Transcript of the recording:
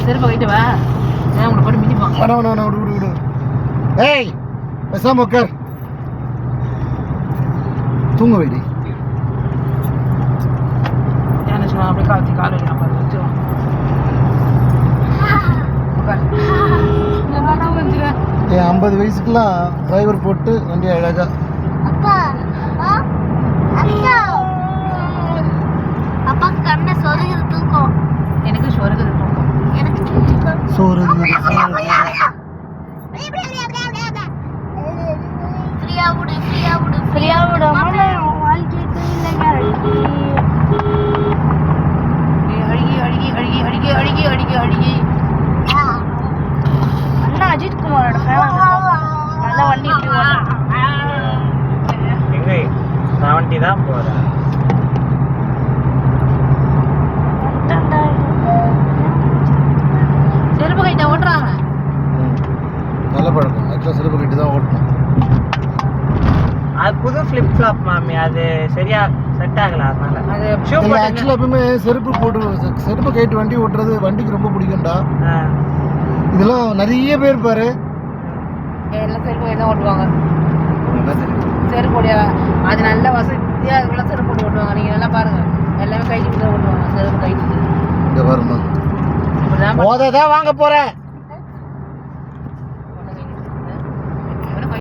செருப்பு கைட்டு வா, உங்களை போட்டு மிதிப்பாங்க. வேணா விடு. ஏய் பேசாம உட்கார், தூங்க வைடி. என்ன சொல்லுவாங்க, அப்படியே காலத்தி கால் வைக்கலாம் பாரு, வச்சுருவான். என் 50 வயசுக்குலாம் டிரைவர் போட்டு வண்டி அழகா. அப்பா கண்ணை சொருகுது தூக்கம். எனக்கு சொருகுது தூக்கம். எனக்கு தூக்கம். சோறுகுது. ஃப்ரீயா விடு அம்மா, வாழ்க்கைக்கு இல்லை கேரண்டி. அழுகி அண்ணா அஜித் குமாரோட ஃபேன். நல்லா வண்டி இப்படி எங்க 70 தான் போறேன். செருப்பு கைட்ட ஓட்டுறாங்க. நல்ல பழக்கம். ஆக்சுவலாக செருப்பு கட்டி தான் ஓட்டணும். அது புது ஃப்ளிப் ஃப்ளாப் மாமி, அது சரியா செட் ஆகல. அதனால அது ஷூ ஆக்சுவலாக எப்பவுமே செருப்பு கைட்டு வண்டி ஓட்டுறது வண்டிக்கு ரொம்ப பிடிக்கும்டா. இதெல்லாம் நிறைய பேர் பாரு எல்லாம் செருப்பு கை தான் ஓட்டுவாங்க. நல்லா தெரியும். செருப்பு ஓடியா அது நல்ல வசதியாக அதுக்குள்ள செருப்பு போட்டு ஓட்டுவாங்க. நீங்கள் நல்லா பாருங்க, எல்லாமே கைட்டு தான் ஓட்டுவாங்க. செருப்பு கைட்டு இங்கே பாருமா, இப்படிதான் மோத தான் வாங்க போகிறேன்.